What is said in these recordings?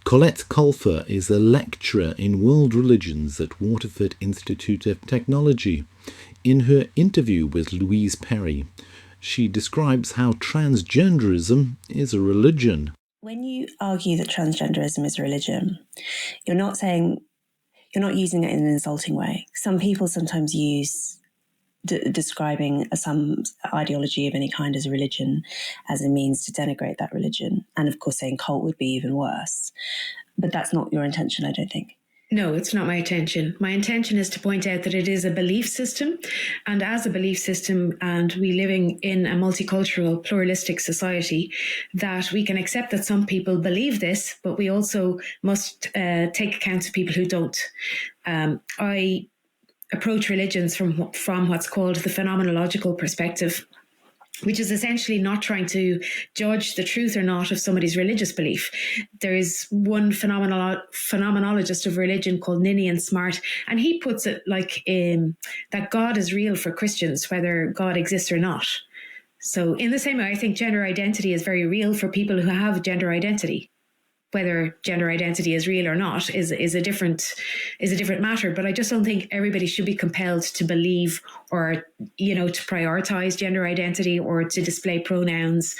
Colette Colfer is a lecturer in world religions at Waterford Institute of Technology. In her interview with Louise Perry, she describes how transgenderism is a religion. When you argue that transgenderism is a religion, you're not using it in an insulting way. Some people sometimes use describing some ideology of any kind as a religion as a means to denigrate that religion. And of course, saying cult would be even worse. But that's not your intention, I don't think. No, it's not my intention. My intention is to point out that it is a belief system. And as a belief system, and we living in a multicultural, pluralistic society, that we can accept that some people believe this, but we also must take account of people who don't. I approach religions from what's called the phenomenological perspective, which is essentially not trying to judge the truth or not of somebody's religious belief. There is one phenomenologist of religion called Ninian Smart, and he puts it like that God is real for Christians, whether God exists or not. So in the same way, I think gender identity is very real for people who have gender identity. Whether gender identity is real or not is a different matter. But I just don't think everybody should be compelled to believe or, to prioritize gender identity or to display pronouns,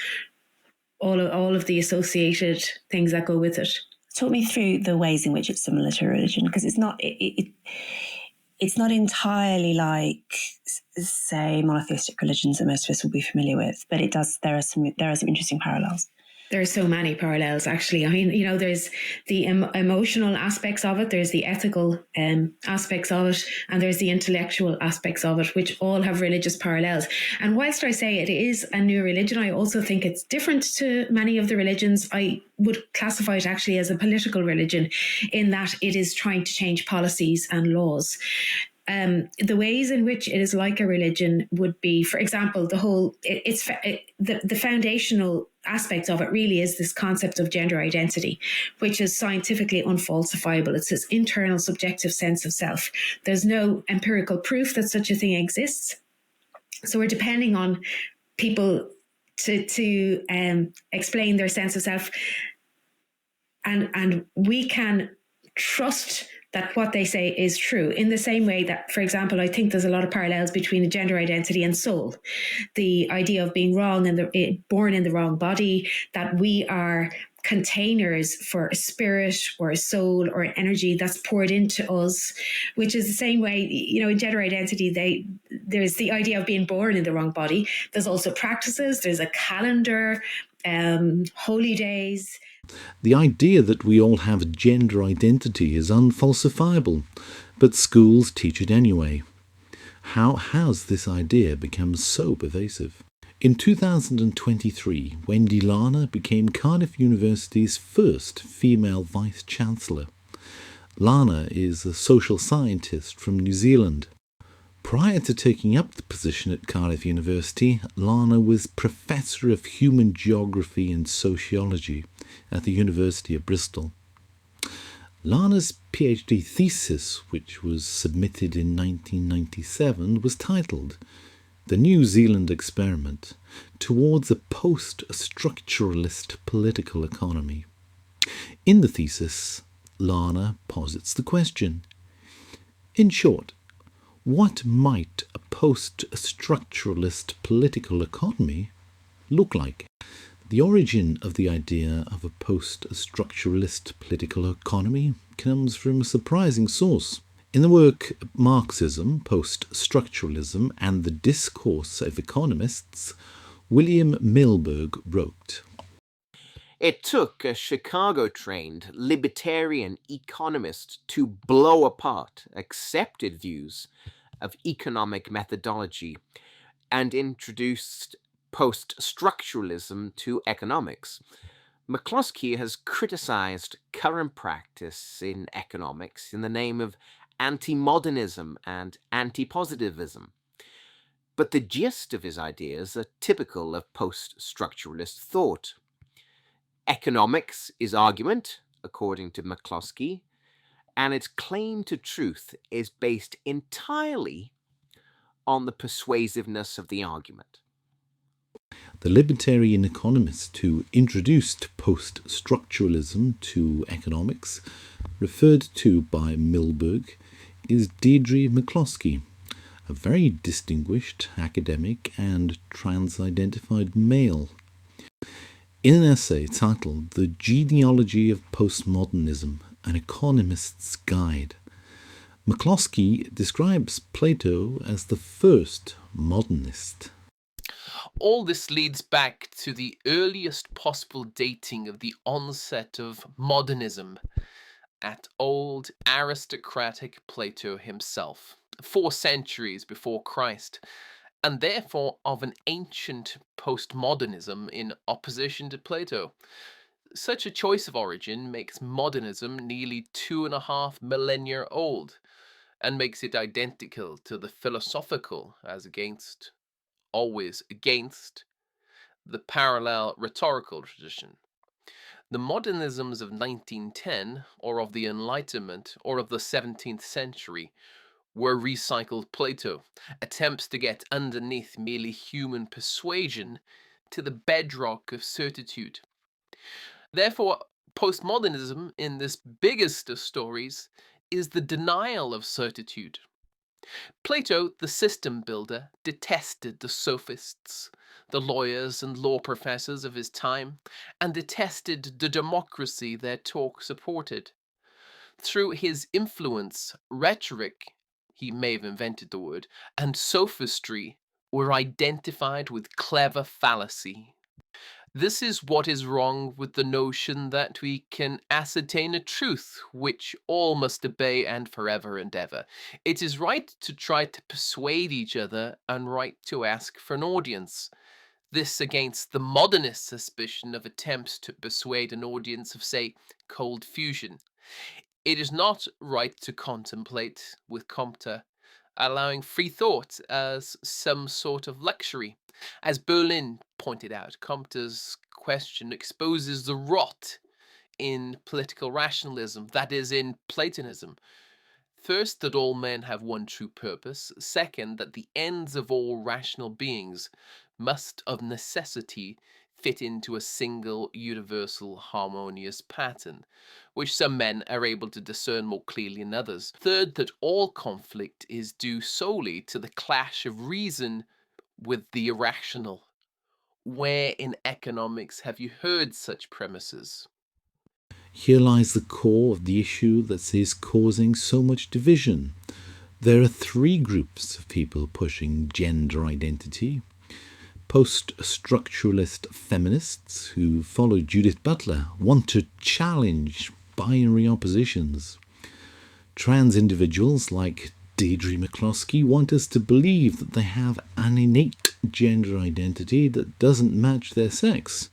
all of the associated things that go with it. Talk me through the ways in which it's similar to religion, because it's not entirely like, say, monotheistic religions that most of us will be familiar with, but there are some interesting parallels. There are so many parallels, actually. I mean, there's the emotional aspects of it, there's the ethical aspects of it, and there's the intellectual aspects of it, which all have religious parallels. And whilst I say it is a new religion, I also think it's different to many of the religions. I would classify it actually as a political religion, in that it is trying to change policies and laws. The ways in which it is like a religion would be, for example, the foundational aspect of it really is this concept of gender identity, which is scientifically unfalsifiable. It's this internal subjective sense of self. There's no empirical proof that such a thing exists. So we're depending on people to explain their sense of self, and we can trust that what they say is true, in the same way that, for example, I think there's a lot of parallels between gender identity and soul. The idea of being wrong and born in the wrong body, that we are containers for a spirit or a soul or an energy that's poured into us, which is the same way, in gender identity, there's the idea of being born in the wrong body. There's also practices, there's a calendar, holy days. The idea that we all have gender identity is unfalsifiable, but schools teach it anyway. How has this idea become so pervasive? In 2023, Wendy Larner became Cardiff University's first female Vice-Chancellor. Larner is a social scientist from New Zealand. Prior to taking up the position at Cardiff University, Larner was Professor of Human Geography and Sociology at the University of Bristol. Larner's PhD thesis, which was submitted in 1997, was titled The New Zealand Experiment Towards a Post-Structuralist Political Economy. In the thesis, Larner posits the question: in short, what might a post-structuralist political economy look like? The origin of the idea of a post-structuralist political economy comes from a surprising source. In the work Marxism, Post-Structuralism and the Discourse of Economists, William Milberg wrote, "It took a Chicago-trained libertarian economist to blow apart accepted views of economic methodology and introduced post-structuralism to economics. McCloskey has criticized current practice in economics in the name of anti-modernism and anti-positivism. But the gist of his ideas are typical of post-structuralist thought. Economics is argument, according to McCloskey, and its claim to truth is based entirely on the persuasiveness of the argument." The libertarian economist who introduced post-structuralism to economics, referred to by Milberg, is Deirdre McCloskey, a very distinguished academic and trans-identified male. In an essay titled The Genealogy of Postmodernism, An Economist's Guide, McCloskey describes Plato as the first modernist. All this leads back to the earliest possible dating of the onset of modernism at old aristocratic Plato himself, 4 centuries before Christ, and therefore of an ancient postmodernism in opposition to Plato. Such a choice of origin makes modernism nearly 2.5 millennia old, and makes it identical to the philosophical always against, the parallel rhetorical tradition. The modernisms of 1910, or of the Enlightenment, or of the 17th century, were recycled Plato, attempts to get underneath merely human persuasion to the bedrock of certitude. Therefore, postmodernism, in this biggest of stories, is the denial of certitude. Plato, the system builder, detested the sophists, the lawyers and law professors of his time, and detested the democracy their talk supported. Through his influence, rhetoric, he may have invented the word, and sophistry were identified with clever fallacy. This is what is wrong with the notion that we can ascertain a truth which all must obey and forever and ever. It is right to try to persuade each other and right to ask for an audience. This against the modernist suspicion of attempts to persuade an audience of, say, cold fusion. It is not right to contemplate, with Comte, allowing free thought as some sort of luxury. As Berlin pointed out, Comte's question exposes the rot in political rationalism, that is, in Platonism. First, that all men have one true purpose. Second, that the ends of all rational beings must of necessity fit into a single, universal, harmonious pattern, which some men are able to discern more clearly than others. Third, that all conflict is due solely to the clash of reason with the irrational. Where in economics have you heard such premises? Here lies the core of the issue that is causing so much division. There are 3 groups of people pushing gender identity. Post-structuralist feminists who follow Judith Butler want to challenge binary oppositions. Trans individuals like Deidre McCloskey want us to believe that they have an innate gender identity that doesn't match their sex.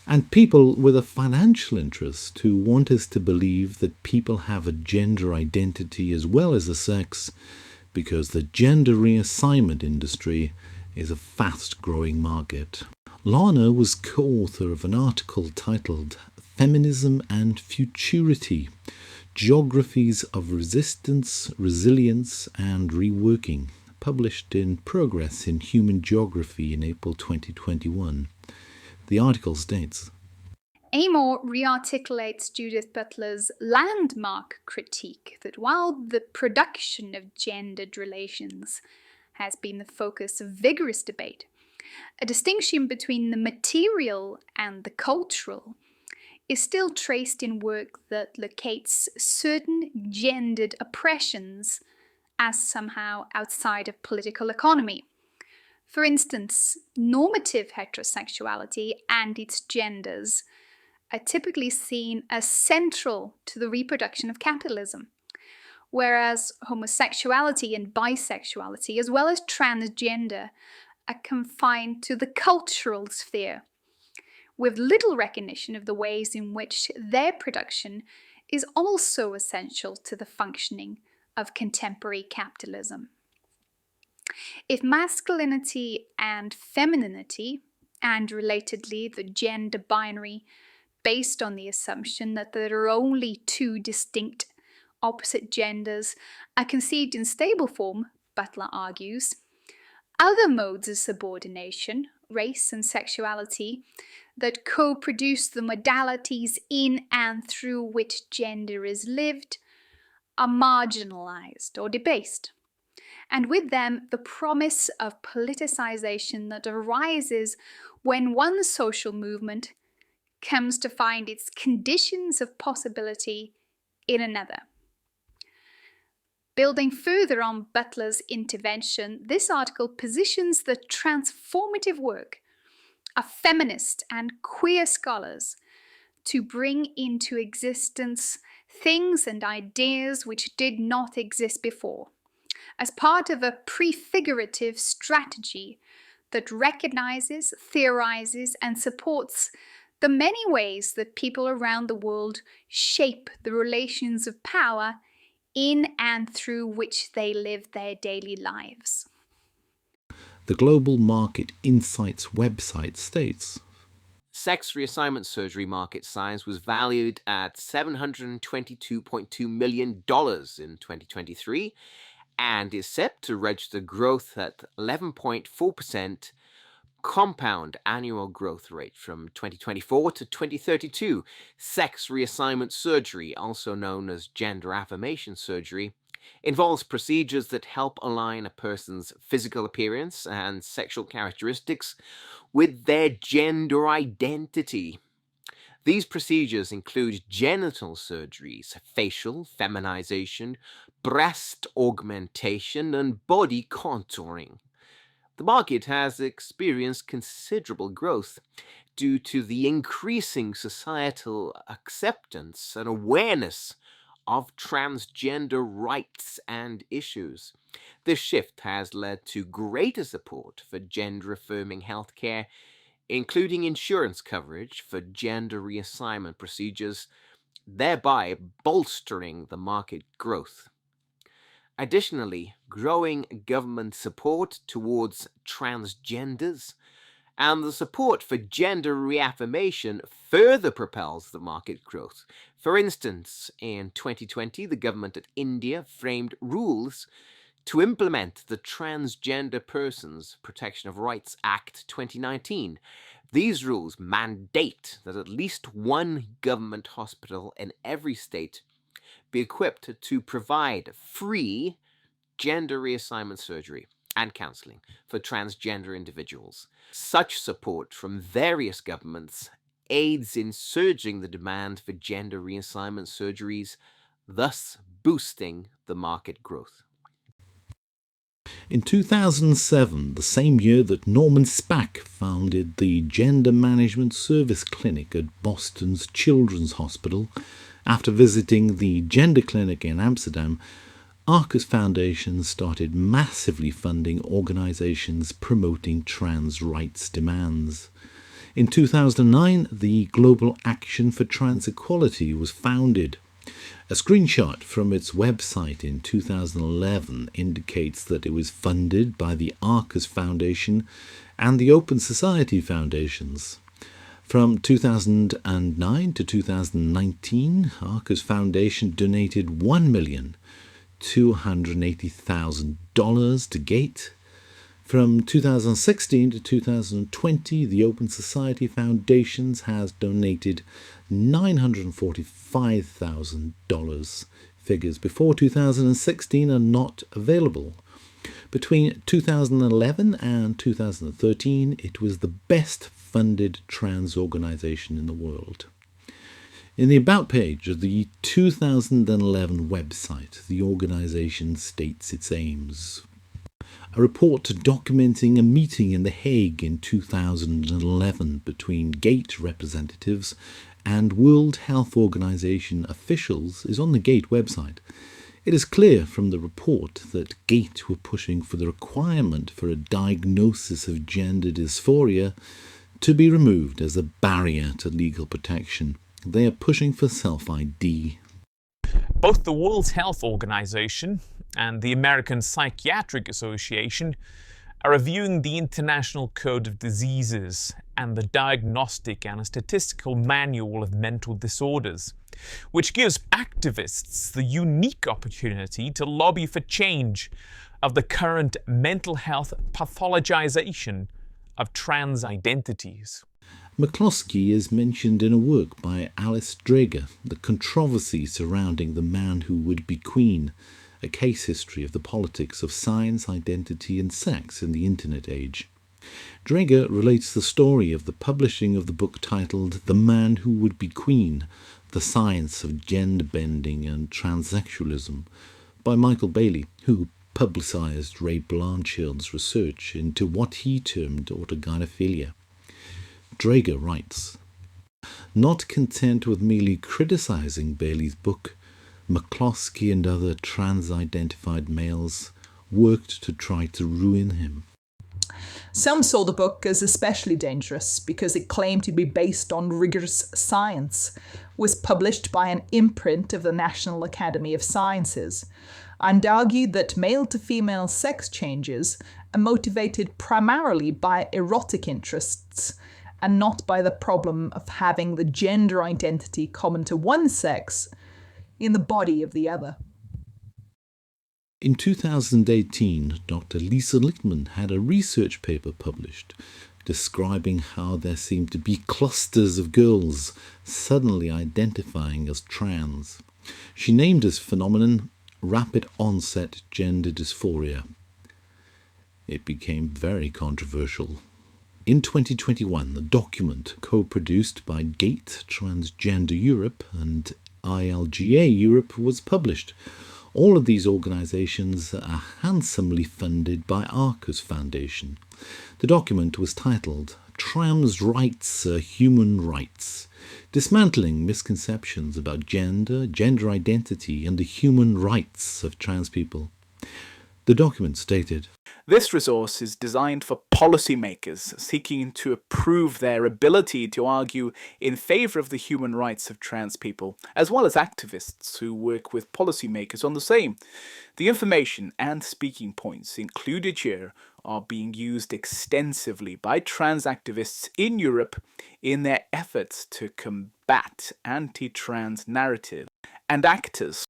And people with a financial interest who want us to believe that people have a gender identity as well as a sex because the gender reassignment industry is a fast-growing market. Larner was co-author of an article titled Feminism and Futurity, Geographies of Resistance, Resilience and Reworking, published in Progress in Human Geography in April 2021. The article states, Amor rearticulates Judith Butler's landmark critique that while the production of gendered relations has been the focus of vigorous debate, a distinction between the material and the cultural is still traced in work that locates certain gendered oppressions as somehow outside of political economy. For instance, normative heterosexuality and its genders are typically seen as central to the reproduction of capitalism, whereas homosexuality and bisexuality, as well as transgender, are confined to the cultural sphere, with little recognition of the ways in which their production is also essential to the functioning of contemporary capitalism. If masculinity and femininity, and relatedly the gender binary, based on the assumption that there are only 2 distinct opposite genders, are conceived in stable form, Butler argues, other modes of subordination, race and sexuality, that co-produce the modalities in and through which gender is lived, are marginalized or debased, and with them the promise of politicization that arises when one social movement comes to find its conditions of possibility in another. Building further on Butler's intervention, this article positions the transformative work of feminist and queer scholars to bring into existence things and ideas which did not exist before, as part of a prefigurative strategy that recognizes, theorizes, and supports the many ways that people around the world shape the relations of power in and through which they live their daily lives. The Global Market Insights website states, sex reassignment surgery market size was valued at $722.2 million in 2023 and is set to register growth at 11.4% compound annual growth rate from 2024 to 2032. Sex reassignment surgery, also known as gender affirmation surgery, involves procedures that help align a person's physical appearance and sexual characteristics with their gender identity. These procedures include genital surgeries, facial feminization, breast augmentation, and body contouring. The market has experienced considerable growth due to the increasing societal acceptance and awareness of transgender rights and issues. This shift has led to greater support for gender-affirming healthcare, including insurance coverage for gender reassignment procedures, thereby bolstering the market growth. Additionally, growing government support towards transgenders and the support for gender reaffirmation further propels the market growth. For instance, in 2020, the government of India framed rules to implement the Transgender Persons Protection of Rights Act 2019. These rules mandate that at least one government hospital in every state be equipped to provide free gender reassignment surgery and counseling for transgender individuals. Such support from various governments aids in surging the demand for gender reassignment surgeries, thus boosting the market growth. In 2007, the same year that Norman Spack founded the Gender Management Service Clinic at Boston's Children's Hospital, after visiting the Gender Clinic in Amsterdam, Arcus Foundation started massively funding organizations promoting trans rights demands. In 2009, the Global Action for Trans Equality was founded. A screenshot from its website in 2011 indicates that it was funded by the Arcus Foundation and the Open Society Foundations. From 2009 to 2019, Arcus Foundation donated $1,280,000 to GATE. From 2016 to 2020, the Open Society Foundations has donated $945,000. Figures before 2016 are not available. Between 2011 and 2013, it was the best funded trans organization in the world. In the About page of the 2011 website, the organization states its aims. A report documenting a meeting in The Hague in 2011 between GATE representatives and World Health Organization officials is on the GATE website. It is clear from the report that GATE were pushing for the requirement for a diagnosis of gender dysphoria to be removed as a barrier to legal protection. They are pushing for self-ID. Both the World Health Organization and the American Psychiatric Association are reviewing the International Code of Diseases and the Diagnostic and Statistical Manual of Mental Disorders, which gives activists the unique opportunity to lobby for change of the current mental health pathologization of trans identities. McCloskey is mentioned in a work by Alice Dreger, The Controversy Surrounding the Man Who Would Be Queen, a case history of the politics of science, identity and sex in the Internet age. Dreger relates the story of the publishing of the book titled The Man Who Would Be Queen, The Science of Gender Bending and Transsexualism, by Michael Bailey, who publicised Ray Blanchard's research into what he termed autogynephilia. Dreger writes, "Not content with merely criticising Bailey's book, McCloskey and other trans-identified males worked to try to ruin him." Some saw the book as especially dangerous because it claimed to be based on rigorous science, was published by an imprint of the National Academy of Sciences, and argued that male-to-female sex changes are motivated primarily by erotic interests and not by the problem of having the gender identity common to one sex in the body of the other. In 2018, Dr. Lisa Littman had a research paper published describing how there seemed to be clusters of girls suddenly identifying as trans. She named this phenomenon rapid onset gender dysphoria. It became very controversial. In 2021, the document co-produced by GATE Transgender Europe and ILGA Europe was published. All of these organisations are handsomely funded by Arcus Foundation. The document was titled Trans Rights are Human Rights, Dismantling Misconceptions about Gender, Gender Identity and the Human Rights of Trans People. The document stated, "This resource is designed for policymakers seeking to improve their ability to argue in favour of the human rights of trans people, as well as activists who work with policymakers on the same. The information and speaking points included here are being used extensively by trans activists in Europe in their efforts to combat anti-trans narrative and actors."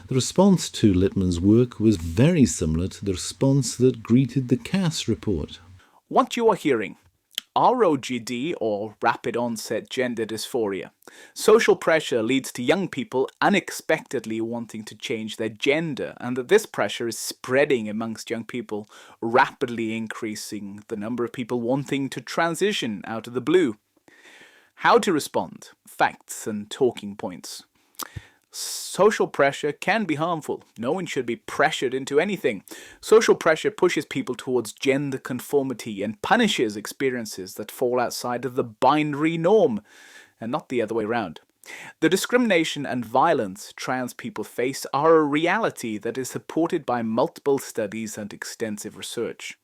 The response to Littman's work was very similar to the response that greeted the Cass report. What you are hearing, ROGD or rapid onset gender dysphoria. Social pressure leads to young people unexpectedly wanting to change their gender, and that this pressure is spreading amongst young people, rapidly increasing the number of people wanting to transition out of the blue. How to respond, facts and talking points. Social pressure can be harmful. No one should be pressured into anything. Social pressure pushes people towards gender conformity and punishes experiences that fall outside of the binary norm, and not the other way around. The discrimination and violence trans people face are a reality that is supported by multiple studies and extensive research.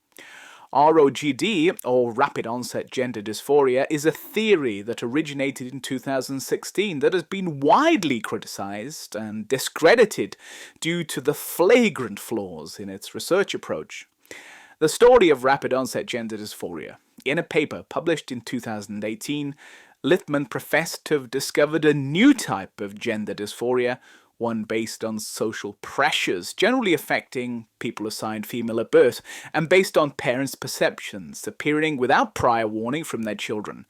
ROGD, or rapid onset gender dysphoria, is a theory that originated in 2016 that has been widely criticised and discredited due to the flagrant flaws in its research approach. The story of rapid onset gender dysphoria. In a paper published in 2018, Littman professed to have discovered a new type of gender dysphoria, one based on social pressures, generally affecting people assigned female at birth, and based on parents' perceptions, appearing without prior warning from their children.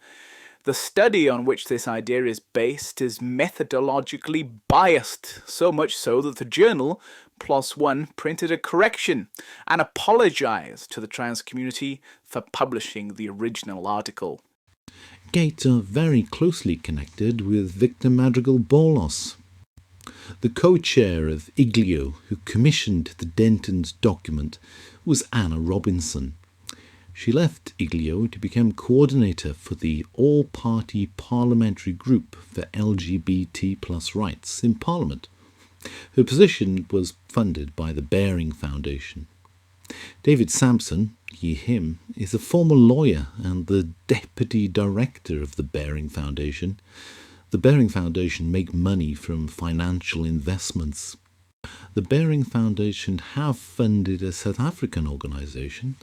The study on which this idea is based is methodologically biased, so much so that the journal, PLOS ONE, printed a correction and apologised to the trans community for publishing the original article. GATE are very closely connected with Victor Madrigal-Borloz. The co-chair of IGLIO, who commissioned the Denton's document, was Anna Robinson. She left IGLIO to become coordinator for the all-party parliamentary group for LGBT+ rights in Parliament. Her position was funded by the Baring Foundation. David Sampson, him, is a former lawyer and the deputy director of the Baring Foundation. The Baring Foundation make money from financial investments. The Baring Foundation have funded a South African organisation,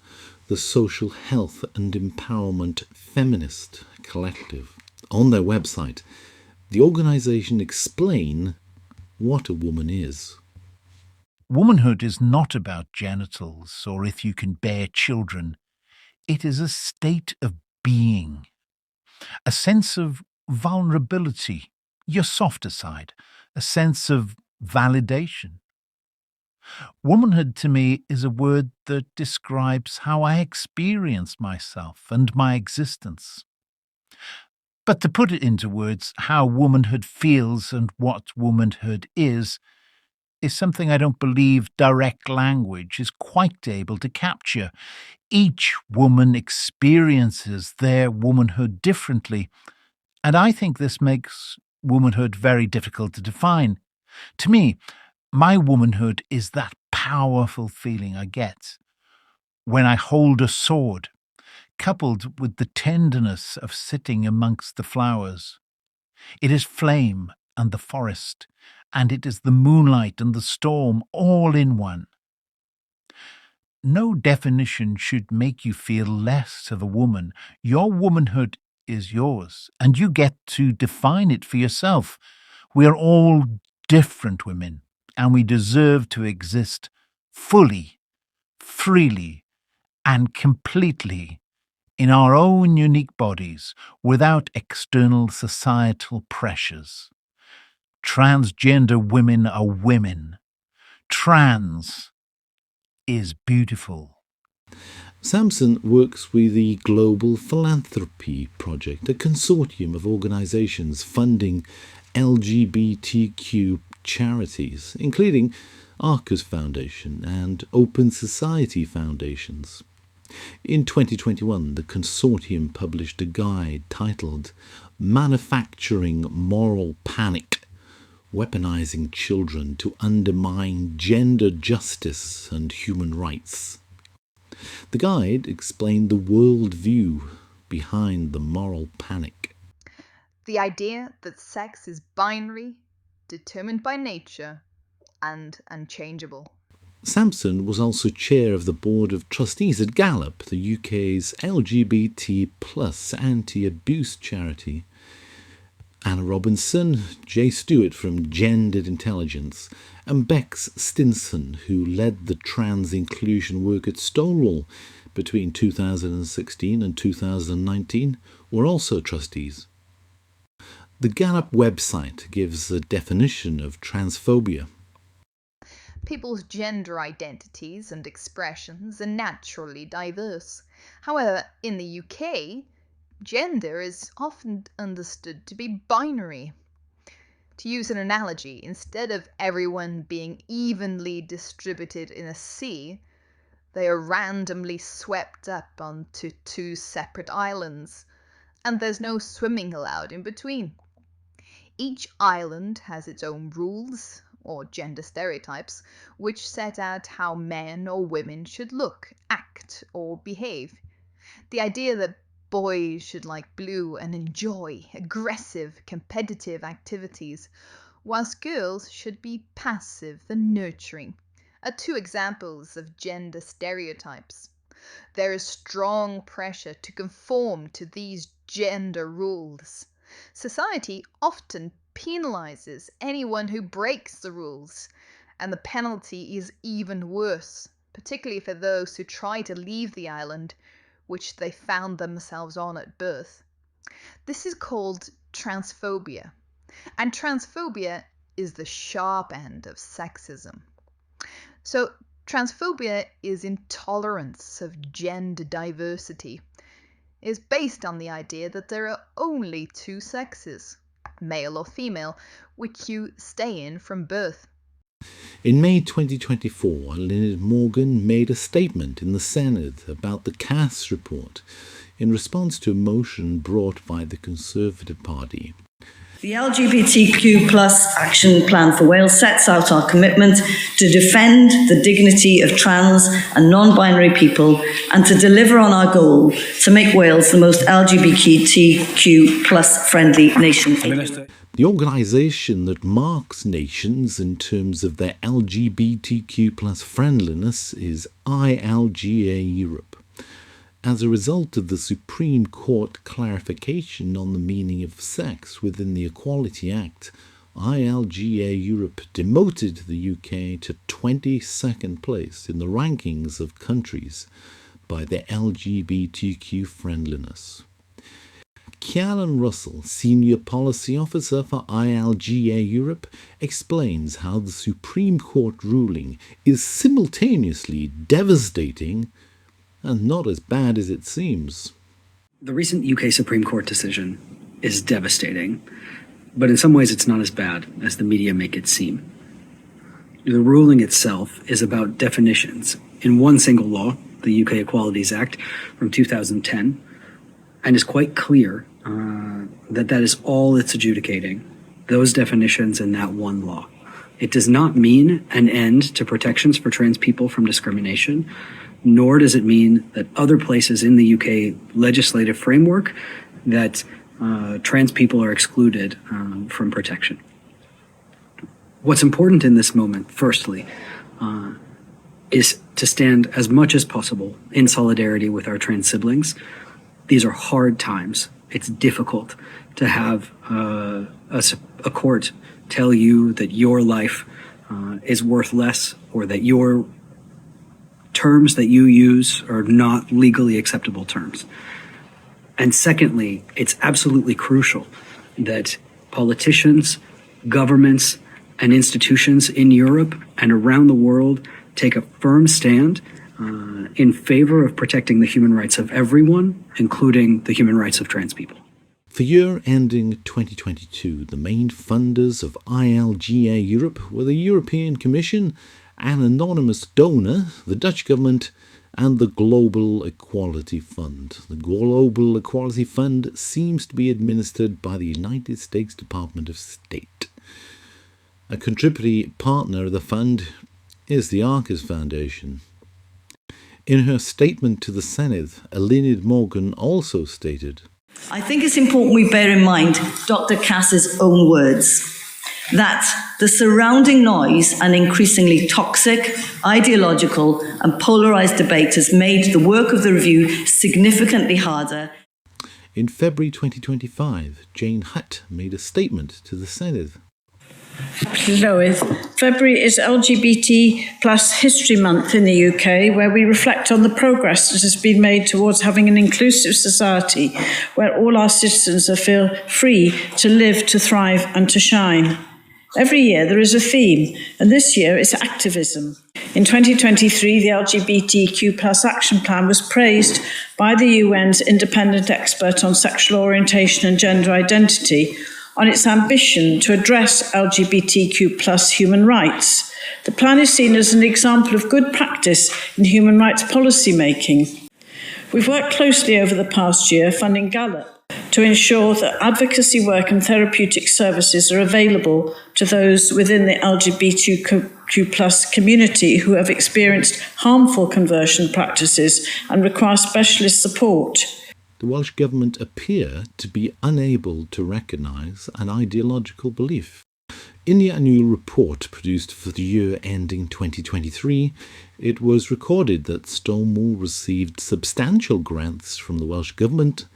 the Social Health and Empowerment Feminist Collective. On their website, the organisation explain what a woman is. Womanhood is not about genitals or if you can bear children. It is a state of being, a sense of vulnerability, your softer side, a sense of validation. Womanhood to me is a word that describes how I experience myself and my existence. But to put it into words, how womanhood feels and what womanhood is something I don't believe direct language is quite able to capture. Each woman experiences their womanhood differently, and I think this makes womanhood very difficult to define. To me, my womanhood is that powerful feeling I get when I hold a sword, coupled with the tenderness of sitting amongst the flowers. It is flame and the forest, and it is the moonlight and the storm all in one. No definition should make you feel less of a woman. Your womanhood is yours, and you get to define it for yourself. We are all different women, and we deserve to exist fully, freely, and completely in our own unique bodies without external societal pressures. Transgender women are women. Trans is beautiful. Samson works with the Global Philanthropy Project, a consortium of organisations funding LGBTQ charities, including Arcus Foundation and Open Society Foundations. In 2021, the consortium published a guide titled Manufacturing Moral Panic, Weaponizing Children to Undermine Gender Justice and Human Rights. The guide explained the worldview behind the moral panic. The idea that sex is binary, determined by nature, and unchangeable. Samson was also chair of the board of trustees at GALOP, the UK's LGBT plus anti-abuse charity. Anna Robinson, Jay Stewart from Gendered Intelligence, and Bex Stinson, who led the trans inclusion work at Stonewall between 2016 and 2019, were also trustees. The GALOP website gives a definition of transphobia. People's gender identities and expressions are naturally diverse. However, in the UK, gender is often understood to be binary. To use an analogy, instead of everyone being evenly distributed in a sea, they are randomly swept up onto two separate islands, and there's no swimming allowed in between. Each island has its own rules, or gender stereotypes, which set out how men or women should look, act, or behave. The idea that boys should like blue and enjoy aggressive, competitive activities, whilst girls should be passive and nurturing, are two examples of gender stereotypes. There is strong pressure to conform to these gender rules. Society often penalizes anyone who breaks the rules, and the penalty is even worse, particularly for those who try to leave the island which they found themselves on at birth. This is called transphobia, and transphobia is the sharp end of sexism. So transphobia is intolerance of gender diversity. It is based on the idea that there are only two sexes, male or female, which you stay in from birth. In May 2024, Eluned Morgan made a statement in the Senate about the Cass report in response to a motion brought by the Conservative Party. The LGBTQ plus action plan for Wales sets out our commitment to defend the dignity of trans and non-binary people and to deliver on our goal to make Wales the most LGBTQ plus friendly nation. The organisation that marks nations in terms of their LGBTQ plus friendliness is ILGA Europe. As a result of the Supreme Court clarification on the meaning of sex within the Equality Act, ILGA Europe demoted the UK to 22nd place in the rankings of countries by their LGBTQ friendliness. Ciaran Russell, Senior Policy Officer for ILGA Europe, explains how the Supreme Court ruling is simultaneously devastating and not as bad as it seems. The recent UK Supreme Court decision is devastating, but in some ways it's not as bad as the media make it seem. The ruling itself is about definitions in one single law, the UK Equalities Act from 2010, and is quite clear that is all it's adjudicating, those definitions in that one law. It does not mean an end to protections for trans people from discrimination, nor does it mean that other places in the UK legislative framework that trans people are excluded from protection. What's important in this moment, firstly, is to stand as much as possible in solidarity with our trans siblings. These are hard times. It's difficult to have a court tell you that your life is worth less, or that your terms that you use are not legally acceptable terms. And secondly, it's absolutely crucial that politicians, governments, and institutions in Europe and around the world take a firm stand in favor of protecting the human rights of everyone, including the human rights of trans people. For year ending 2022, the main funders of ILGA Europe were the European Commission, an anonymous donor, the Dutch government, and the Global Equality Fund. The Global Equality Fund seems to be administered by the United States Department of State. A contributory partner of the fund is the Arcus Foundation. In her statement to the Senate, Eluned Morgan also stated, I think it's important we bear in mind Dr. Cass's own words, that the surrounding noise and increasingly toxic, ideological and polarised debate has made the work of the review significantly harder. In February 2025, Jane Hutt made a statement to the Senate. Lois. February is LGBT plus History Month in the UK, where we reflect on the progress that has been made towards having an inclusive society where all our citizens feel free to live, to thrive and to shine. Every year there is a theme, and this year it's activism. In 2023, the LGBTQ plus action plan was praised by the UN's independent expert on sexual orientation and gender identity on its ambition to address LGBTQ plus human rights. The plan is seen as an example of good practice in human rights policy making. We've worked closely over the past year funding GALOP to ensure that advocacy work and therapeutic services are available to those within the LGBTQ plus community who have experienced harmful conversion practices and require specialist support. The Welsh Government appear to be unable to recognise an ideological belief. In the annual report produced for the year ending 2023, it was recorded that Stonewall received substantial grants from the Welsh Government,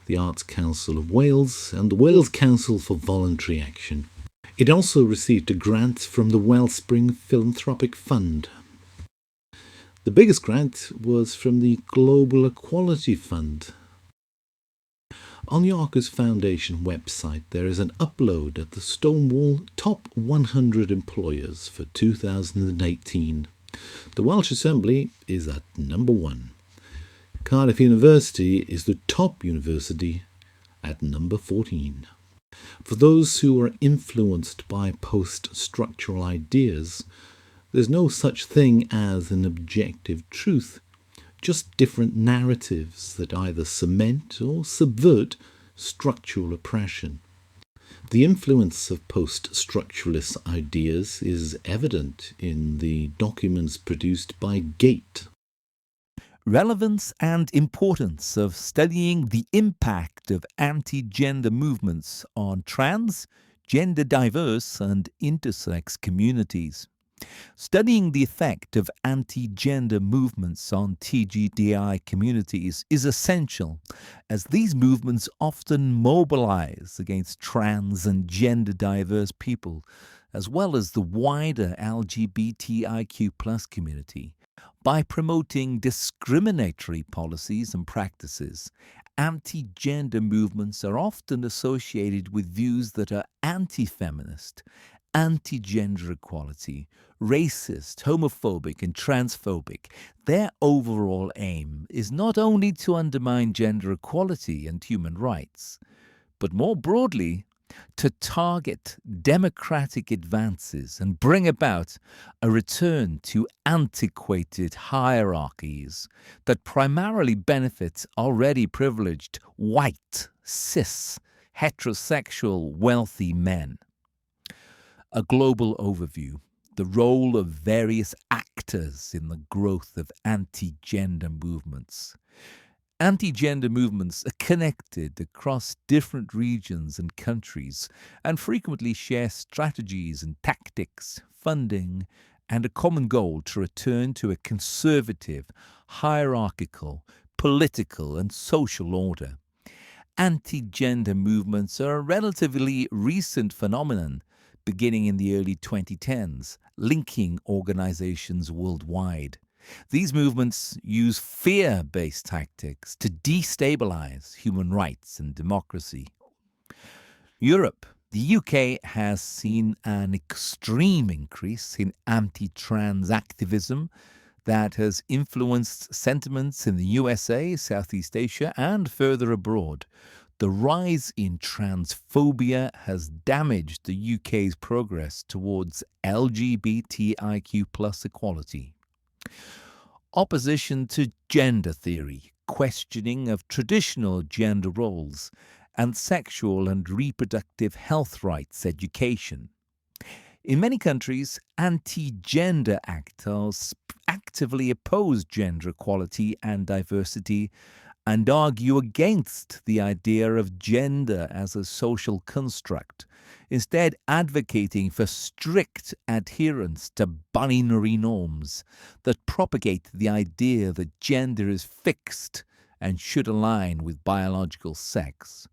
the Arts Council of Wales and the Wales Council for Voluntary Action. It also received a grant from the Wellspring Philanthropic Fund. The biggest grant was from the Global Equality Fund. On the Arcus Foundation website, there is an upload of the Stonewall Top 100 Employers for 2018. The Welsh Assembly is at number 1. Cardiff University is the top university at number 14. For those who are influenced by post-structural ideas, there's no such thing as an objective truth, just different narratives that either cement or subvert structural oppression. The influence of post-structuralist ideas is evident in the documents produced by GATE. Relevance and importance of studying the impact of anti-gender movements on trans, gender diverse and intersex communities. Studying the effect of anti-gender movements on TGDI communities is essential, as these movements often mobilize against trans and gender diverse people, as well as the wider LGBTIQ+ community. By promoting discriminatory policies and practices, anti-gender movements are often associated with views that are anti-feminist, anti-gender equality, racist, homophobic and transphobic. Their overall aim is not only to undermine gender equality and human rights, but more broadly, to target democratic advances and bring about a return to antiquated hierarchies that primarily benefit already privileged white, cis, heterosexual, wealthy men. A global overview, the role of various actors in the growth of anti-gender movements. Anti-gender movements are connected across different regions and countries and frequently share strategies and tactics, funding, and a common goal to return to a conservative, hierarchical, political, and social order. Anti-gender movements are a relatively recent phenomenon beginning in the early 2010s, linking organizations worldwide. These movements use fear-based tactics to destabilize human rights and democracy. Europe, the UK, has seen an extreme increase in anti-trans activism that has influenced sentiments in the USA, Southeast Asia, and further abroad. The rise in transphobia has damaged the UK's progress towards LGBTIQ+ equality. Opposition to gender theory, questioning of traditional gender roles, and sexual and reproductive health rights education. In many countries, anti-gender actors actively oppose gender equality and diversity and argue against the idea of gender as a social construct, instead advocating for strict adherence to binary norms that propagate the idea that gender is fixed and should align with biological sex.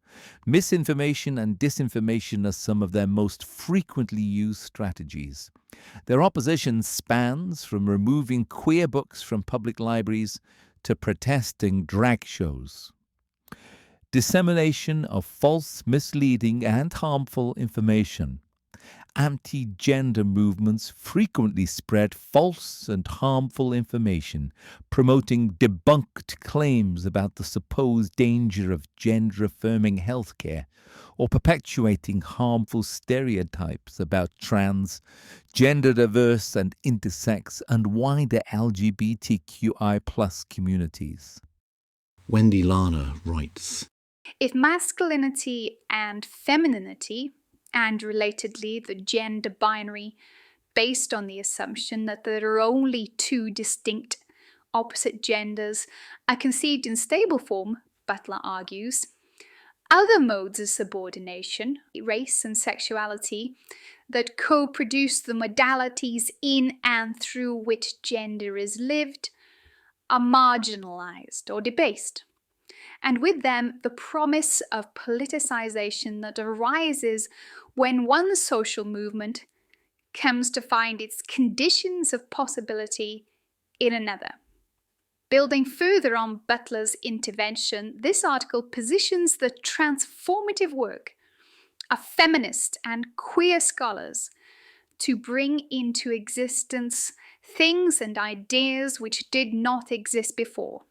Misinformation and disinformation are some of their most frequently used strategies. Their opposition spans from removing queer books from public libraries to protesting drag shows. Dissemination of false, misleading, and harmful information. Anti-gender movements frequently spread false and harmful information, promoting debunked claims about the supposed danger of gender-affirming healthcare, or perpetuating harmful stereotypes about trans, gender-diverse and intersex, and wider LGBTQI+ communities. Wendy Larner writes, If masculinity and femininity, and relatedly the gender binary, based on the assumption that there are only two distinct opposite genders, are conceived in stable form, Butler argues, other modes of subordination, race and sexuality, that co-produce the modalities in and through which gender is lived, are marginalized or debased. And with them, the promise of politicization that arises when one social movement comes to find its conditions of possibility in another. Building further on Butler's intervention, this article positions the transformative work of feminist and queer scholars to bring into existence things and ideas which did not exist before.